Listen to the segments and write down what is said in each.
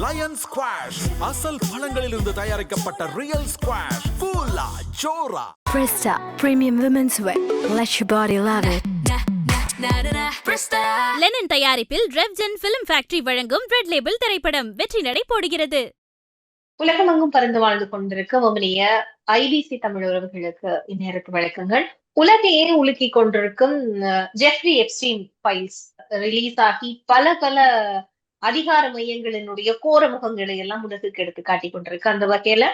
Line squash அசல் பழங்களிலிருந்து தயாரிக்கப்பட்ட real squash கூலா ஜோரா. Presta Premium Women's Wear. Let your body love it. Lenin தயாரிப்பில் ரெவ்ஜென் film factory வழங்கும் red label திரைப்படம் வெற்றி நடை போடுகிறது. உலகமெங்கும் பறந்து வாழ்ந்து கொண்டிருக்க வவுனிய ஐபிசி தமிழ் உறவுகளுக்கு இந்நேரத்து வழக்கங்கள். உலகையே உலுக்கி கொண்டிருக்கும் ஜெஃப்ரி எப்ஸ்டீன் ஃபைல்ஸ் ரிலீஸ் ஆகி பல அதிகார மையங்களினுடைய கோர முகங்களை எல்லாம் உலகுக்கு எடுத்து காட்டி கொண்டிருக்கு. அந்த வகையில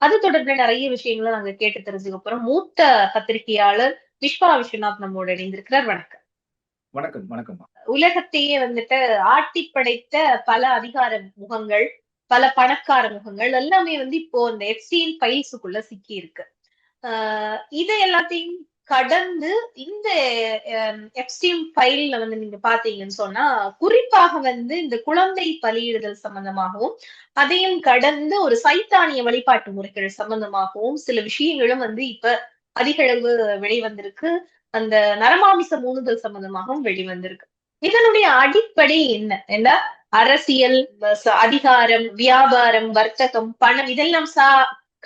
அது தொடர்பில் நிறைய விஷயங்களை நாங்க கேட்டு தெரிஞ்சுக்க போறோம். மூத்த பத்திரிகையாளர் விஸ்வா விஸ்வநாத் நம்மோடு இணைந்திருக்கிறார். வணக்கம். வணக்கம். வணக்கம். உலகத்தையே ஆட்டி படைத்த பல அதிகார முகங்கள், பல பணக்கார முகங்கள் எல்லாமே இப்போ இந்த எப்ஸ்டீன் ஃபைல்ஸுக்குள்ள சிக்கி இருக்கு. இது எல்லாத்தையும் கடந்து இந்த எப்ஸ்டீன் ஃபைல்ல நீங்க பாத்தீங்கன்னு சொன்னா குறிப்பாக இந்த குழந்தை பலியிடுதல் சம்பந்தமாகவும் அதையும் கடந்து ஒரு சைத்தானிய வழிபாட்டு முறைகள் சம்பந்தமாகவும் சில விஷயங்களும் இப்ப அதிக அளவு வெளிவந்திருக்கு. அந்த நரமாமிச மூணுதல் சம்பந்தமாகவும் வெளிவந்திருக்கு. இதனுடைய அடிப்படை என்ன? அரசியல், அதிகாரம், வியாபாரம், வர்த்தகம், பணம் இதெல்லாம்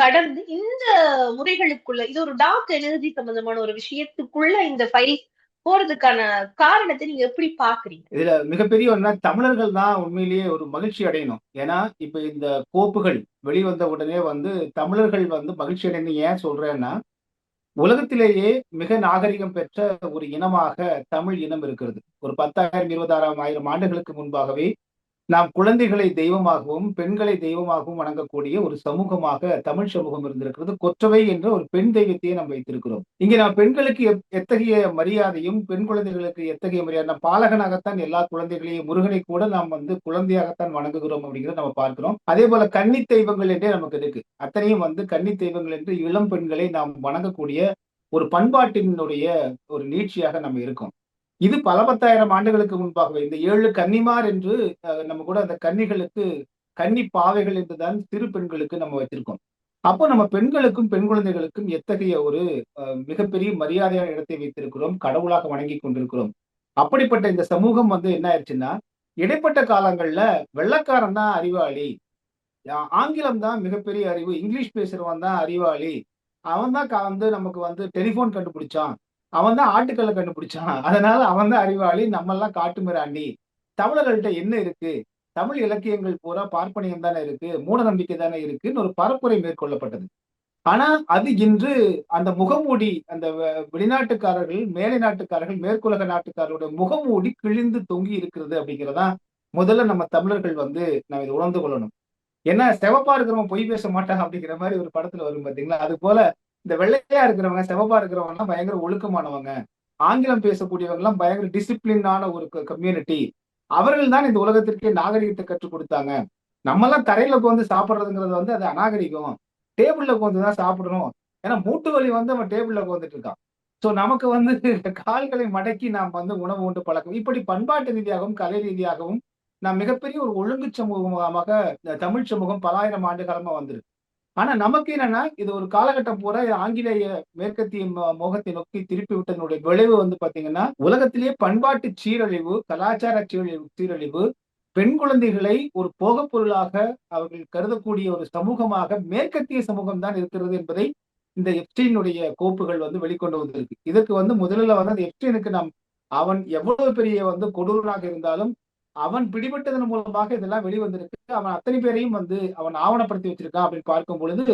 கடந்து இந்த முறைகளுக்குள்ள இது ஒரு டார்க் எனர்ஜி சம்பந்தமான ஒரு விஷயத்துக்குள்ள இந்த ஃபைல் போறதுக்கான காரணத்தை நீங்க எப்படி பாக்குறீங்க? இதுல மிகப்பெரிய ஒன்னா தமிழர்கள் தான் உண்மையிலேயே ஒரு மகிழ்ச்சி அடையணும். ஏன்னா இப்ப இந்த கோப்புகள் வெளிவந்த உடனே தமிழர்கள் மகிழ்ச்சி அடைந்து ஏன் சொல்றேன்னா, உலகத்திலேயே மிக நாகரிகம் பெற்ற ஒரு இனமாக தமிழ் இனம் இருக்கிறது. ஒரு 10,000 20,000 ஆண்டுகளுக்கு முன்பாகவே நாம் குழந்தைகளை தெய்வமாகவும் பெண்களை தெய்வமாகவும் வணங்கக்கூடிய ஒரு சமூகமாக தமிழ் சமூகம் இருந்திருக்கிறது. கொற்றவை என்ற ஒரு பெண் தெய்வத்தையே நாம் வைத்திருக்கிறோம். இங்கே நாம் பெண்களுக்கு எத்தகைய மரியாதையும் பெண் குழந்தைகளுக்கு எத்தகைய மரியாதை, பாலகனாகத்தான் எல்லா குழந்தைகளையும், முருகனை கூட நாம் குழந்தையாகத்தான் வணங்குகிறோம் அப்படிங்கிறத நம்ம பார்க்கிறோம். அதே போல கன்னி தெய்வங்கள் என்றே நமக்கு இருக்கு. அத்தனையும் கன்னி தெய்வங்கள் என்று இளம் பெண்களை நாம் வணங்கக்கூடிய ஒரு பண்பாட்டினுடைய ஒரு நீட்சியாக நம்ம இருக்கோம். இது பல 10,000 ஆண்டுகளுக்கு முன்பாகவே இந்த 7 கன்னிமார் என்று நம்ம கூட அந்த கன்னிகளுக்கு கன்னி பாவைகள் என்றுதான் சிறு பெண்களுக்கு நம்ம வச்சிருக்கோம். அப்போ நம்ம பெண்களுக்கும் பெண் குழந்தைகளுக்கும் எத்தகைய ஒரு மிகப்பெரிய மரியாதையான இடத்தை வைத்திருக்கிறோம், கடவுளாக வணங்கி கொண்டிருக்கிறோம். அப்படிப்பட்ட இந்த சமூகம் என்ன ஆயிடுச்சுன்னா, இடைப்பட்ட காலங்கள்ல வெள்ளைக்காரன் தான் அறிவாளி, ஆங்கிலம் தான் மிகப்பெரிய அறிவு, இங்கிலீஷ் பேசுறவன் தான் அறிவாளி, அவன் தான் நமக்கு டெலிபோன் கண்டுபிடிச்சான், அவன் தான் ஆட்டுக்கல்ல கண்டுபிடிச்சான், அதனால அவன் தான் அறிவாளி, நம்ம எல்லாம் காட்டு மிராண்டி, தமிழர்கள்ட்ட என்ன இருக்கு, தமிழ் இலக்கியங்கள் பூரா பார்ப்பனியம் தானே இருக்கு, மூட நம்பிக்கை தானே இருக்குன்னு ஒரு பரப்புரை மேற்கொள்ளப்பட்டது. ஆனா அது இன்று அந்த முகமூடி, அந்த வெளிநாட்டுக்காரர்கள், மேலை நாட்டுக்காரர்கள், மேற்குலக நாட்டுக்காரருடைய முகமூடி கிழிந்து தொங்கி இருக்கிறது அப்படிங்கிறதா முதல்ல நம்ம தமிழர்கள் நம்ம இதை உணர்ந்து கொள்ளணும். ஏன்னா செவப்பா இருக்கிறவன் பொய் பேச மாட்டான் அப்படிங்கிற மாதிரி ஒரு படத்துல வரும் பாத்தீங்களா, அது போல இந்த வெள்ளையா இருக்கிறவங்க, செவப்பா இருக்கிறவங்க எல்லாம் பயங்கர ஒழுக்கமானவங்க, ஆங்கிலம் பேசக்கூடியவங்க எல்லாம் பயங்கர டிசிப்ளினான ஒரு கம்யூனிட்டி, அவர்கள் தான் இந்த உலகத்திற்கே நாகரிகத்தை கற்றுக் கொடுத்தாங்க. நம்ம எல்லாம் தரையில உட்காந்து சாப்பிடுறதுங்கிறது அது அநாகரிகம், டேபிள்ல உட்காந்துதான் சாப்பிடணும். ஏன்னா மூட்டு வலி அவன் டேபிள்ல உட்காந்துட்டு இருக்கான். சோ நமக்கு கால்களை மடக்கி நாம் உணவு உண்டு பழக்கம். இப்படி பண்பாட்டு ரீதியாகவும் கலை ரீதியாகவும் நாம் மிகப்பெரிய ஒரு ஒழுங்கு சமூகமாக தமிழ் சமூகம் பல ஆயிரம் ஆண்டு காலமா வந்திருக்கு. ஆனா நமக்கு என்னன்னா, இது ஒரு காலகட்டம் பூரா ஆங்கிலேய மேற்கத்திய மோகத்தை நோக்கி திருப்பி விட்டதனுடைய விளைவு பாத்தீங்கன்னா, உலகத்திலேயே பண்பாட்டு சீரழிவு, கலாச்சார சீரழிவு, பெண் குழந்தைகளை ஒரு போகப் பொருளாக அவர்கள் கருதக்கூடிய ஒரு சமூகமாக மேற்கத்திய சமூகம் தான் இருக்கிறது என்பதை இந்த எப்ஸ்டீனுடைய கோப்புகள் வெளிக்கொண்டு வந்திருக்கு. இதற்கு முதலில் அந்த எப்ஸ்டீனுக்கு அவன் எவ்வளவு பெரிய கொடூரனாக இருந்தாலும் அவன் பிடிபட்டதன் மூலமாக இதெல்லாம் வெளிவந்திருக்கு. அவன் அத்தனை பேரையும் அவன் ஆவணப்படுத்தி வச்சிருக்கான் அப்படின்னு பார்க்கும் பொழுது,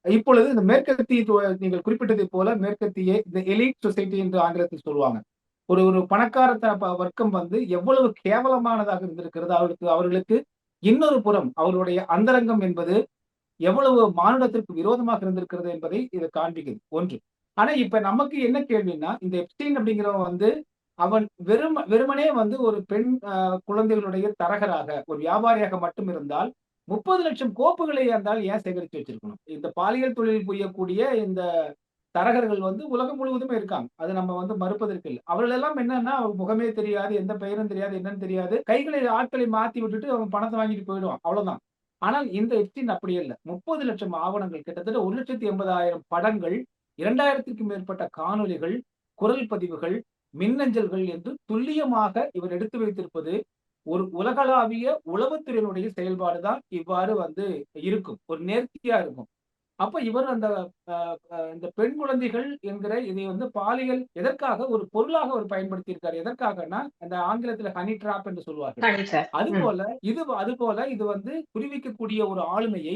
இப்பொழுது இந்த மேற்கத்திய, நீங்கள் குறிப்பிட்டதை போல மேற்கத்திய இந்த எலிட் சொசைட்டி என்று ஆங்கிலத்தில் சொல்லுவாங்க, ஒரு பணக்கார வர்க்கம் எவ்வளவு கேவலமானதாக இருந்திருக்கிறது, அவர்களுக்கு இன்னொரு புறம் அவர்களுடைய அந்தரங்கம் என்பது எவ்வளவு மானுடத்திற்கு விரோதமாக இருந்திருக்கிறது என்பதை இது காண்பிக்குது ஒன்று. ஆனா இப்ப நமக்கு என்ன கேள்வின்னா, இந்த எப்ஸ்டீன் அப்படிங்கிறவன் அவன் வெறுமனே ஒரு பெண் குழந்தைகளுடைய தரகராக, ஒரு வியாபாரியாக மட்டும் இருந்தால் 30 லட்சம் கோப்புகளை இருந்தால் ஏன் சேகரித்து வச்சிருக்கணும்? இந்த பாலியல் தொழில் புரியக்கூடிய இந்த தரகர்கள் உலகம் முழுவதுமே இருக்காங்க. அது நம்ம மறுப்பதற்கு இல்லை. அவர்கள் எல்லாம் என்னன்னா, அவர் முகமே தெரியாது, எந்த பெயரும் தெரியாது, என்னன்னு தெரியாது, கைகளை ஆட்களை மாத்தி விட்டுட்டு அவன் பணத்தை வாங்கிட்டு போயிடுவான், அவ்வளவுதான். ஆனால் இந்த எப்ஸ்டீன் அப்படி இல்லை. 30 லட்சம் ஆவணங்கள், கிட்டத்தட்ட 1,80,000 படங்கள், 2000க்கும் மேற்பட்ட காணொலிகள், குரல் பதிவுகள், மின்னஞ்சல்கள் என்று துல்லியமாக இவர் எடுத்து வைத்திருப்பது ஒரு உலகளாவிய உளவுத்துறையினுடைய செயல்பாடு தான் இவ்வாறு வந்து இருக்கும். ஒரு நேர்த்தியா இருக்கும். அப்ப இவர் அந்த இந்த பெண் குழந்தைகள் என்கிற இதை வந்து பாலியல் எதற்காக ஒரு பொருளாக அவர் பயன்படுத்தி இருக்காரு. எதற்காகன்னா, அந்த ஆங்கிலத்துல ஹனி ட்ராப் என்று சொல்வார்கள். கண்டிப்பா. அதுபோல இது வந்து குறிவிக்கக்கூடிய ஒரு ஆளுமையை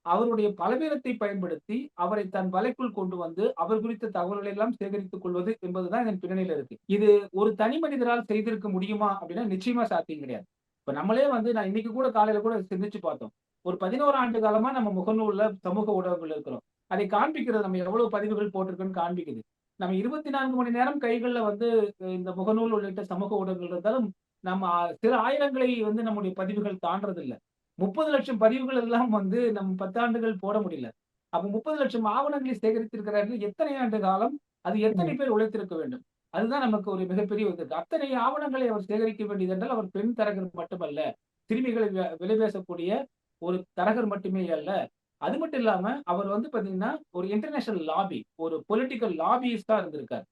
அவருடைய பலவீனத்தை பயன்படுத்தி அவரை தன் வலைக்குள் கொண்டு வந்து அவர் குறித்த தகவல்களை எல்லாம் சேகரித்துக் கொள்வது என்பதுதான் இதன் பின்னணியில இருக்கு. இது ஒரு தனி மனிதரால் செய்திருக்க முடியுமா அப்படின்னா நிச்சயமா சாத்தியம் கிடையாது. இப்ப நம்மளே வந்து நான் இன்னைக்கு கூட காலையில கூட சிந்திச்சு பார்த்தோம். ஒரு 11 ஆண்டு காலமா நம்ம முகநூல்ல சமூக ஊடகங்கள் இருக்கிறோம். அதை காண்பிக்கிறது நம்ம எவ்வளவு பதிவுகள் போட்டிருக்கோன்னு காண்பிக்குது. நம்ம 24 மணி நேரம் கைகள்ல வந்து இந்த முகநூல் உள்ளிட்ட சமூக ஊடகங்கள் இருந்தாலும் நம்ம சில ஆயிரங்களை வந்து நம்முடைய பதிவுகள் தாண்டறது இல்ல. 30 லட்சம் பதிவுகள் எல்லாம் வந்து நம்ம 10 ஆண்டுகள் போட முடியல. அப்ப 30 லட்சம் ஆவணங்களை சேகரித்திருக்கிறார்கள். எத்தனை ஆண்டு காலம்? அது எத்தனை பேர் உழைத்திருக்க வேண்டும்? அதுதான் நமக்கு ஒரு மிகப்பெரிய இது. அத்தனை ஆவணங்களை அவர் சேகரிக்க வேண்டியது என்றால் அவர் பெண் தரகர் மட்டுமல்ல. சிறுமிகளை விலை பேசக்கூடிய ஒரு தரகர் மட்டுமே அல்ல. அது மட்டும் இல்லாம அவர் வந்து பாத்தீங்கன்னா ஒரு இன்டர்நேஷனல் லாபி, ஒரு பொலிட்டிக்கல் லாபியிஸ்டா இருந்திருக்கார்.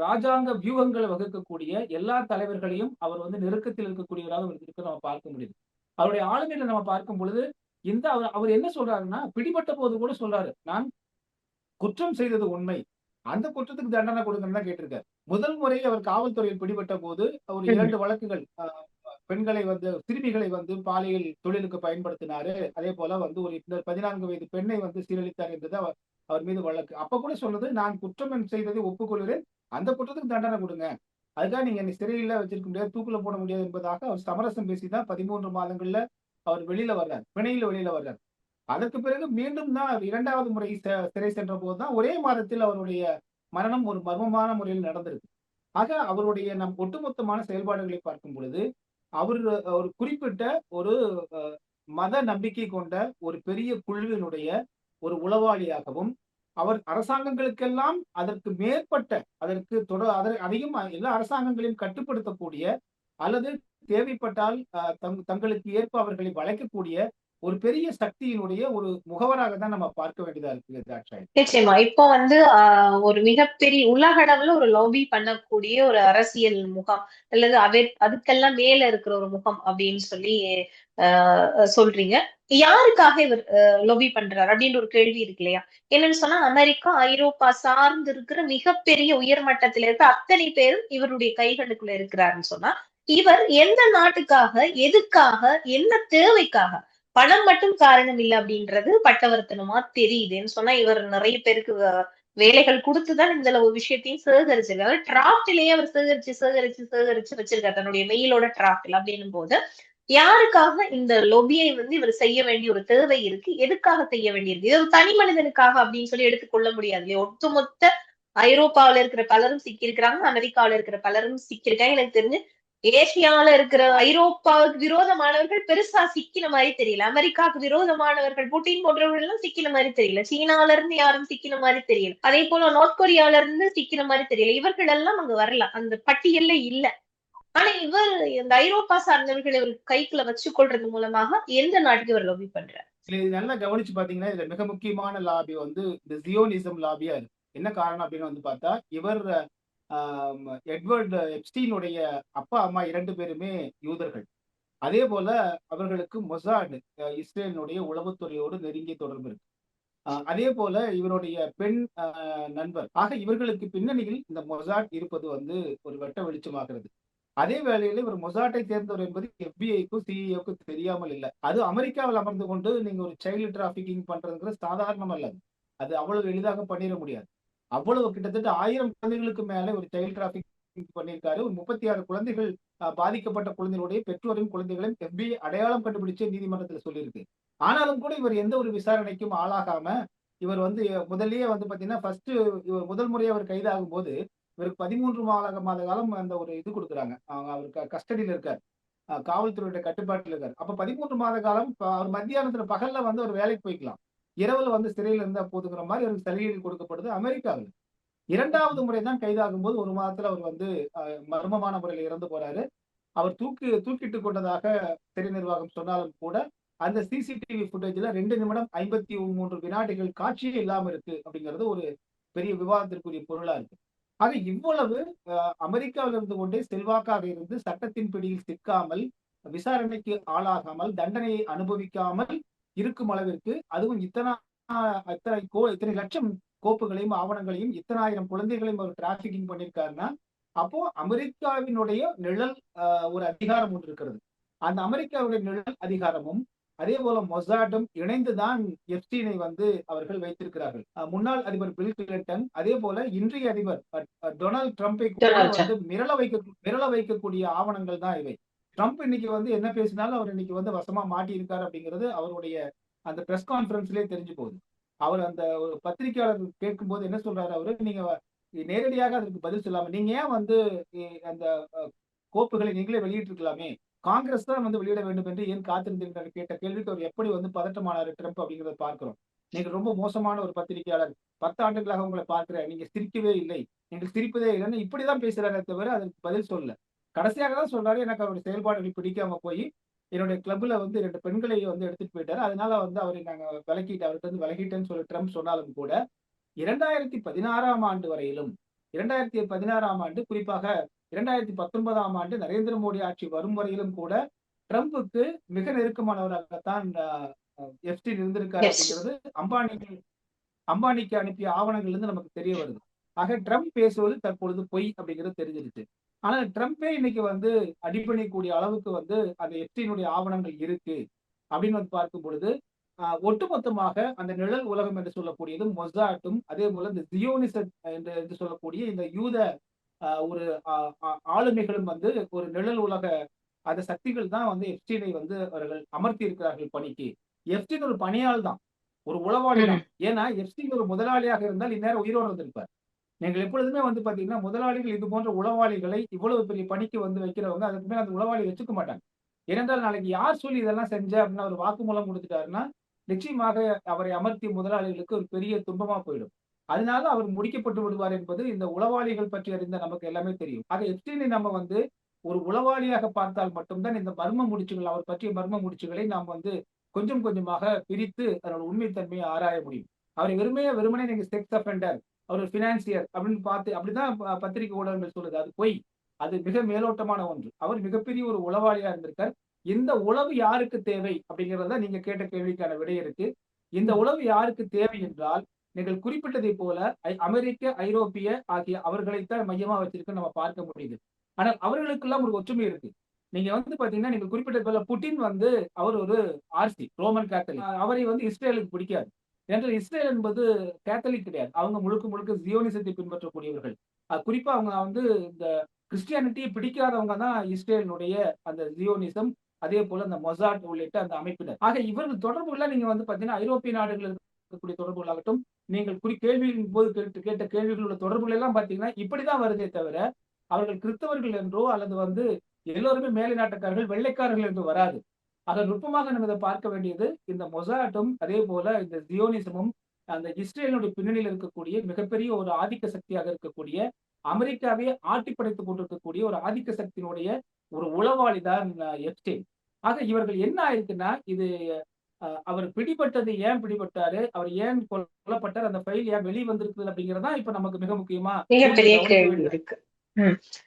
ராஜாங்க வியூகங்களை வகுக்கக்கூடிய எல்லா தலைவர்களையும் அவர் வந்து நெருக்கத்தில் இருக்கக்கூடியவராக இருக்க நம்ம பார்க்க முடியுது. அவருடைய ஆளுமையில நம்ம பார்க்கும் பொழுது இந்த அவர் என்ன சொல்றாருன்னா, பிடிபட்ட போது கூட சொல்றாரு, நான் குற்றம் செய்தது உண்மை. அந்த குற்றத்துக்கு தண்டனை கொடுங்கன்னு தான் கேட்டிருக்காரு. முதல் முறை அவர் காவல்துறையில் பிடிபட்ட போது அவர் 2 வழக்குகள் பெண்களை வந்து சிறுமிகளை வந்து பாலியல் தொழிலுக்கு பயன்படுத்தினாரு. அதே போல வந்து ஒரு 14 வயது பெண்ணை வந்து சீரழித்தார் என்றது அவர் மீது வழக்கு. அப்ப கூட சொன்னது, நான் குற்றம் செய்ததை ஒப்புக்கொள்கிறேன். அந்த குற்றத்துக்கு தண்டனை கொடுங்க. அதுக்காக நீங்க என்னை சிறையில வச்சிருக்க முடியாது, தூக்குல போட முடியாது என்பதாக அவர் சமரசம் பேசி தான் 13 மாதங்கள்ல அவர் வெளியில வர்றார். பிணையில வெளியில வர்றார். அதற்கு பிறகு மீண்டும் தான் 2வது முறை சிறை சென்ற போதுதான் ஒரே மாதத்தில் அவருடைய மரணம் ஒரு மர்மமான முறையில் நடந்திருக்கு. ஆக அவருடைய ஒட்டுமொத்தமான செயல்பாடுகளை பார்க்கும் பொழுது அவர் ஒரு குறிப்பிட்ட ஒரு மத நம்பிக்கை கொண்ட ஒரு பெரிய குழுவினுடைய ஒரு உளவாளியாகவும், அவர் அரசாங்கங்களுக்கெல்லாம் அதற்கு மேற்பட்ட அதையும் எல்லா அரசாங்கங்களையும் கட்டுப்படுத்தக்கூடிய அல்லது தேவைப்பட்டால் தங்களுக்கு ஏற்ப அவர்களை வளைக்கக்கூடிய ஒரு பெரிய சக்தியினுடைய ஒரு முகவராக தான் நம்ம பார்க்க வேண்டியதா இருக்கு திராட்சை. நிச்சயமா. இப்போ வந்து ஒரு மிகப்பெரிய உலக அளவுல ஒரு லாபி பண்ணக்கூடிய ஒரு அரசியல் முகம் அல்லது அதுக்கெல்லாம் மேல இருக்கிற ஒரு முகம் அப்படின்னு சொல்லி சொல்றீங்க. யாருக்காக இவர் லொபி பண்றாரு அப்படின்ற ஒரு கேள்வி இருக்கு இல்லையா? என்னன்னு சொன்னா அமெரிக்கா, ஐரோப்பா சார்ந்து இருக்கிற மிகப்பெரிய உயர்மட்டத்தில் இருக்க அத்தனை பேரும் இவருடைய கைகளுக்குள்ள இருக்கிறாருன்னு சொன்னா, இவர் எந்த நாட்டுக்காக, எதுக்காக, என்ன தேவைக்காக? பணம் மட்டும் காரணம் இல்ல அப்படின்றது பட்டவர்த்தனமா தெரியுதுன்னு சொன்னா, இவர் நிறைய பேருக்கு வேலைகள் கொடுத்துதான் இந்த ஒரு விஷயத்தையும் சேகரிச்சிருக்காரு. டிராப்ட்லயே அவர் சேகரிச்சு வச்சிருக்காரு தன்னுடைய மெயிலோட டிராப்ட்ல. அப்படின்னும் போது யாருக்காக இந்த லொபியை வந்து இவர் செய்ய வேண்டிய ஒரு தேவை இருக்கு? எதுக்காக செய்ய வேண்டியிருக்கு? இது ஒரு தனி மனிதனுக்காக அப்படின்னு சொல்லி எடுத்துக்கொள்ள முடியாது இல்லையா? ஒட்டுமொத்த ஐரோப்பாவில இருக்கிற பலரும் சிக்கியிருக்கிறாங்க, அமெரிக்காவில இருக்கிற பலரும் சிக்கியிருக்காங்க. எனக்கு தெரிஞ்சு ஏசியால இருக்கிற ஐரோப்பாவுக்கு விரோதமானவர்கள் பெருசா சிக்கின மாதிரி தெரியல. அமெரிக்காவுக்கு விரோதமானவர்கள் புட்டின் போன்றவர்கள் எல்லாம் சிக்கின மாதிரி தெரியல. சீனால இருந்து யாரும் சிக்கின மாதிரி தெரியல. அதே போல நார்த் கொரியால இருந்து சிக்கின மாதிரி தெரியல. இவர்கள் எல்லாம் அங்க வரல, அந்த பட்டியல்ல இல்ல. ஆனா இவர் இந்த ஐரோப்பா சார்ந்தவர்களை இவர் கைக்குள்ள வச்சு கொள்றது மூலமாக எந்த நாட்டுக்கு இவர் லொபி பண்றார்? இது நல்லா கவனிச்சு பாத்தீங்கன்னா இதுல மிக முக்கியமான லாபி வந்து இந்த ஜியோனிசம் லாபியா இருக்கு. என்ன காரணம் அப்படின்னு வந்து பார்த்தா, இவர் எட்வர்ட் எப்ஸ்டீனுடைய அப்பா அம்மா 2 பேருமே யூதர்கள். அதே போல அவர்களுக்கு மொசாட் இஸ்ரேலினுடைய உளவுத்துறையோடு நெருங்கிய தொடர்பு இருக்கு. அதே போல இவருடைய பெண் நண்பர். ஆக இவர்களுக்கு பின்னணியில் இந்த மொசாட் இருப்பது வந்து ஒரு வெட்ட வெளிச்சமாகிறது. அதே வேளையில இவர் மொசாட்டை சேர்ந்தவர் என்பது FBI-க்கும் CIA-க்கும் தெரியாமல் இல்லை. அது அமெரிக்காவில் அமர்ந்து கொண்டு நீங்க ஒரு சைல்டு டிராபிகிங் பண்றதுங்கிறது சாதாரணம் அல்ல. அது அவ்வளவு எளிதாக பண்ணிட முடியாது. அவ்வளவு கிட்டத்தட்ட 1000 குழந்தைகளுக்கு மேல ஒரு சைல்டு டிராபிகிங் பண்ணியிருக்காரு. ஒரு 36 குழந்தைகள் பாதிக்கப்பட்ட குழந்தைகளுடைய பெற்றோரின் குழந்தைகளையும் FBI அடையாளம் கண்டுபிடிச்சு நீதிமன்றத்தில் சொல்லியிருக்கு. ஆனாலும் கூட இவர் எந்த ஒரு விசாரணைக்கும் ஆளாகாம இவர் வந்து முதல்லயே வந்து பாத்தீங்கன்னா இவர் முதல் முறையை அவர் கைதாகும் போது இவருக்கு 13 மாத காலம் அந்த ஒரு இது கொடுக்குறாங்க. அவர் கஸ்டடியில இருக்கார், காவல்துறையுடைய கட்டுப்பாட்டில் இருக்கார். அப்ப 13 மாத காலம் அவர் மத்தியானத்துல பகல்ல வந்து ஒரு வேலைக்கு போய்க்கலாம், இரவுல வந்து சிறையில் இருந்தா போதுங்கிற மாதிரி அவருக்கு சலுகைகள் கொடுக்கப்படுது அமெரிக்காவில். 2வது முறை தான் கைதாகும் போது 1 மாதத்துல அவர் வந்து மர்மமான முறையில் இறந்து போறாரு. அவர் தூக்கிட்டு கொண்டதாக சிறை நிர்வாகம் சொன்னாலும் கூட அந்த CCTV ஃபுட்டேஜ்ல 2 நிமிடம் 53 வினாடிகள் காட்சியே இல்லாம இருக்கு அப்படிங்கிறது ஒரு பெரிய விவாதத்திற்குரிய பொருளா இருக்கு. ஆக இவ்வளவு அமெரிக்காவில் இருந்து கொண்டே செல்வாக்காக இருந்து சட்டத்தின் பிடியில் சிக்காமல், விசாரணைக்கு ஆளாகாமல், தண்டனையை அனுபவிக்காமல் இருக்கும் அளவிற்கு, அதுவும் இத்தனை லட்சம் கோப்புகளையும் ஆவணங்களையும் இத்தனாயிரம் குழந்தைகளையும் அவர் டிராபிகிங் பண்ணியிருக்காருன்னா, அப்போ அமெரிக்காவினுடைய நிழல் ஒரு அதிகாரம் ஒன்று இருக்கிறது. அந்த அமெரிக்காவுடைய நிழல் அதிகாரமும் அதே போல மொசாடும் இணைந்துதான் எப்ஸ்டீனை வந்து அவர்கள் வைத்திருக்கிறார்கள். முன்னாள் அதிபர் பில் கிளின்டன், அதே போல இன்றைய அதிபர் டொனால்டு ட்ரம்பை வந்து மிரள வைக்கக்கூடிய ஆவணங்கள் தான் இவை. ட்ரம்ப் இன்னைக்கு வந்து என்ன பேசினாலும் அவர் இன்னைக்கு வந்து வசமா மாட்டி இருக்காரு அப்படிங்கிறது அவருடைய அந்த பிரஸ் கான்பரன்ஸ்லயே தெரிஞ்சு போகுது. அவர் அந்த ஒரு பத்திரிகையாளர் கேட்கும் போது என்ன சொல்றாரு, அவரு நீங்க நேரடியாக அதற்கு பதில் சொல்லாம நீங்க ஏன் வந்து அந்த கோப்புகளை நீங்களே வெளியிட்டிருக்கலாமே, காங்கிரஸ் தான் வந்து வெளியிட வேண்டும் என்று ஏன் காத்திருந்தீர்கள் கேட்ட கேள்விக்கு அவர் எப்படி வந்து பதட்டமானாரு ட்ரம்ப் அப்படிங்கிறத பார்க்கிறோம். நீங்க ரொம்ப மோசமான ஒரு பத்திரிகையாளர், 10 ஆண்டுகளாக உங்களை பார்க்கிறேன், நீங்க சிரிக்கவே இல்லை, நீங்கள் சிரிப்பதே இல்லைன்னு இப்படிதான் பேசுறாரே தவிர அதற்கு பதில் சொல்லல. கடைசியாக தான் சொல்றாரு, எனக்கு அவருடைய செயல்பாடுகள் பிடிக்காம போய் என்னுடைய கிளப்ல வந்து 2 பெண்களை வந்து எடுத்துட்டு போயிட்டாரு, அதனால வந்து அவரை நாங்க அவர்கிட்ட இருந்து விலகிட்டேன்னு சொல்லி ட்ரம்ப் சொன்னாலும் கூட 2016ஆம் ஆண்டு வரையிலும் 2016ஆம் ஆண்டு குறிப்பாக 2019ஆம் ஆண்டு நரேந்திர மோடி ஆட்சி வரும் வரையிலும் கூட ட்ரம்புக்கு மிக நெருக்கமானவராகத்தான் எப்ஸ்டீன் இருந்திருக்காரு அப்படிங்கிறது அம்பானிக்கு அனுப்பிய ஆவணங்கள் இருந்து நமக்கு தெரிய வருது. ஆக ட்ரம்ப் பேசுவது தற்பொழுது பொய் அப்படிங்கிறது தெரிஞ்சிருச்சு. ஆனா ட்ரம்பே இன்னைக்கு வந்து அடிபணிக்கூடிய அளவுக்கு வந்து அந்த எப்ஸ்டீனுடைய ஆவணங்கள் இருக்கு அப்படின்னு வந்து பார்க்கும் பொழுது ஒட்டுமொத்தமாக அந்த நிழல் உலகம் என்று சொல்லக்கூடியது மொசாட்டும், அதே போல இந்த ஜியோனிசம் என்று சொல்லக்கூடிய இந்த யூத ஒரு ஆளுமைகளும் வந்து ஒரு நிழல் உலக அந்த சக்திகள் தான் வந்து எப்ஸ்டீனை வந்து அவர்கள் அமர்த்தி இருக்கிறார்கள் பணிக்கு. எப்ஸ்டீன் ஒரு பணியாள் தான், ஒரு உளவாளி தான். ஏன்னா எப்ஸ்டீன் ஒரு முதலாளியாக இருந்தால் இந்நேரம் உயிரோடு வந்திருப்பார். நீங்கள் எப்பொழுதுமே வந்து பாத்தீங்கன்னா முதலாளிகள் இது போன்ற உளவாளிகளை இவ்வளவு பெரிய பணிக்கு வந்து வைக்கிறவங்க அதுக்கு மேல அந்த உளவாளி வச்சுக்க மாட்டாங்க. ஏனென்றால் நாளைக்கு யார் சொல்லி இதெல்லாம் செஞ்ச அப்படின்னு ஒரு வாக்குமூலம் கொடுத்துட்டாருன்னா நிச்சயமாக அவரை அமர்த்திய முதலாளிகளுக்கு ஒரு பெரிய துன்பமா போயிடும். அதனால அவர் முடிக்கப்பட்டு விடுவார் என்பது இந்த உளவாளிகள் பற்றி அறிந்த நமக்கு எல்லாமே தெரியும். ஆக எப்ஸ்டீனை நம்ம வந்து ஒரு உளவாளியாக பார்த்தால் மட்டும்தான் இந்த மர்ம முடிச்சுகள், அவர் பற்றிய மர்ம முடிச்சுகளை நாம் வந்து கொஞ்சம் கொஞ்சமாக பிரித்து அதனோட உண்மைத்தன்மையை ஆராய முடியும். அவரை வெறுமனே நீங்க செக்ஸ் அஃபெண்டர், அவர் ஒரு பினான்சியர் அப்படின்னு பார்த்து அப்படிதான் பத்திரிகை ஊடகங்கள் சொல்லுது. அது பொய். அது மிக மேலோட்டமான ஒன்று. அவர் மிகப்பெரிய ஒரு உளவாளியா இருந்திருக்கார். இந்த உளவு யாருக்கு தேவை அப்படிங்கிறத நீங்க கேட்ட கேள்விக்கான விடை இருக்கு. இந்த உளவு யாருக்கு தேவை என்றால், நீங்கள் குறிப்பிட்டதை போல அமெரிக்க, ஐரோப்பிய ஆகிய அவர்களைத்தான் மையமா வச்சிருக்கு நம்ம பார்க்க முடியுது. ஆனால் அவர்களுக்கெல்லாம் ஒரு ஒற்றுமை இருக்கு. நீங்க வந்து பாத்தீங்கன்னா நீங்க குறிப்பிட்டது போல புட்டின் வந்து அவர் ஒரு ஆர்சி, ரோமன் கேத்தலிக். அவரை வந்து இஸ்ரேலுக்கு பிடிக்காது. ஏனென்றால் இஸ்ரேல் என்பது கேத்தலிக் கிடையாது. அவங்க முழுக்க ஜியோனிசத்தை பின்பற்றக்கூடியவர்கள். குறிப்பா அவங்க வந்து இந்த கிறிஸ்டியானிட்டியை பிடிக்காதவங்க தான் இஸ்ரேலினுடைய அந்த ஜியோனிசம், அதே போல அந்த மொசாட் உள்ளிட்ட அந்த அமைப்பினர். ஆக இவர்கள் தொடர்புகளை நீங்க வந்து பாத்தீங்கன்னா ஐரோப்பிய நாடுகள் இருக்கக்கூடிய தொடர்புகளாகட்டும், நீங்கள் கேள்வியின் போது கேட்ட கேள்விகளோட தொடர்புகள் எல்லாம் பாத்தீங்கன்னா இப்படிதான் வருதே தவிர அவர்கள் கிறிஸ்தவர்கள் என்றோ அல்லது வந்து எல்லோருமே மேலை நாட்டுக்காரர்கள், வெள்ளைக்காரர்கள் என்று வராது. ஆக நுட்பமாக நம்ம இதை பார்க்க வேண்டியது இந்த மொசாட்டும் அதே போல இந்த ஜியோனிசமும் அந்த இஸ்ரேலினுடைய பின்னணியில் இருக்கக்கூடிய மிகப்பெரிய ஒரு ஆதிக்க சக்தியாக இருக்கக்கூடிய அமெரிக்காவே ஆட்டி படைத்துக் கொண்டிருக்கக்கூடிய ஒரு ஆதிக்க சக்தியினுடைய ஒரு உளவாளி தான் எப்ஸ்டீன். ஆக இவர்கள் என்ன ஆயிருக்குன்னா, இது அவர் பிடிபட்டது ஏன் பிடிபட்டாரு, அவர் ஏன் கொல்லப்பட்டார், அந்த ஃபைல் ஏன் வெளியே வந்திருக்குது அப்படிங்கறதா இப்ப நமக்கு மிக முக்கியமா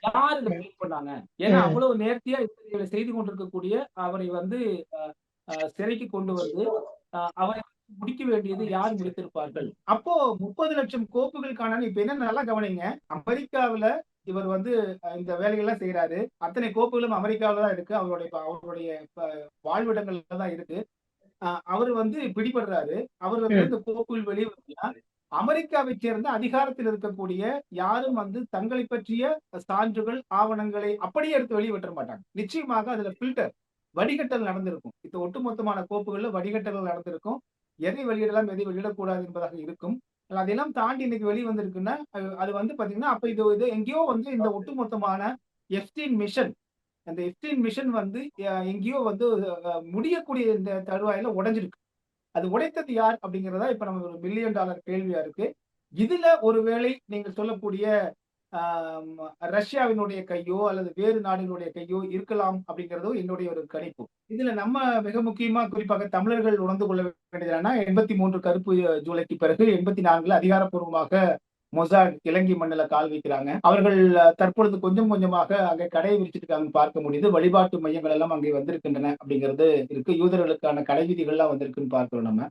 யாரு இதை ஃபைல் பண்ணாங்க. ஏன்னா அவ்வளவு நேர்த்தியா செய்து கொண்டிருக்கக்கூடிய அவரை வந்து சிறைக்கு கொண்டு வந்து அவரை முடிக்க வேண்டியது யார் முடித்திருப்பார்கள். அப்போ 30 லட்சம் கோப்புகளுக்கான இப்ப என்ன நல்லா கவனிங்க, அமெரிக்காவில இவர் வந்து இந்த வேலைகள்லாம் செய்யறாரு. அத்தனை கோப்புகளும் அமெரிக்காவில தான் இருக்கு. அவருடைய வாழ்விடங்கள்ல தான் இருக்கு. அவர் வந்து பிடிபடுறாரு. அவர் வந்து இந்த கோப்புகள் வெளியே வரலாம். அமெரிக்காவை சேர்ந்த அதிகாரத்தில் இருக்கக்கூடிய யாரும் வந்து தங்களை பற்றிய சான்றுகள், ஆவணங்களை அப்படியே எடுத்து வெளியிட மாட்டாங்க. நிச்சயமாக அதுல பில்டர், வடிகட்டல் நடந்திருக்கும். இந்த ஒட்டுமொத்தமான கோப்புகள்ல வடிகட்டல் நடந்திருக்கும். எதை வெளியிடலாம், எதை வெளியிடக்கூடாது என்பதாக இருக்கும். அதெல்லாம் தாண்டி இன்னைக்கு வெளியே வந்திருக்குன்னா அது வந்து பாத்தீங்கன்னா அப்ப இது எங்கேயோ வந்து இந்த ஒட்டுமொத்தமான எப்ஸ்டீன் மிஷன், அந்த எப்ஸ்டீன் மிஷன் வந்து எங்கேயோ வந்து முடியக்கூடிய இந்த தருவாயில உடைஞ்சிருக்கு. அது உடைத்தது யார் அப்படிங்கிறதா இப்ப நம்ம ஒரு $1 பில்லியன் கேள்வியா இருக்கு. இதுல ஒருவேளை நீங்கள் சொல்லக்கூடிய ரஷ்யாவினுடைய கையோ அல்லது வேறு நாடுகளுடைய கையோ இருக்கலாம் அப்படிங்கிறதோ என்னுடைய ஒரு கணிப்பு. இதுல நம்ம மிக முக்கியமா குறிப்பாக தமிழர்கள் உணர்ந்து கொள்ள வேண்டியதுன்னா 83 கருப்பு ஜூலைக்கு பிறகு 84 அதிகாரப்பூர்வமாக மொசாட் இலங்கை மண்ணில கால் வைக்கிறாங்க. அவர்கள் தற்பொழுது கொஞ்சம் கொஞ்சமாக அங்கே கடை விரிச்சிருக்காங்கன்னு பார்க்க முடியுது. வழிபாட்டு மையங்கள் எல்லாம் அங்கே வந்திருக்கின்றன அப்படிங்கிறது இருக்கு. யூதர்களுக்கான கடை வீதிகள்லாம் வந்திருக்குன்னு பார்க்கிறோம் நம்ம.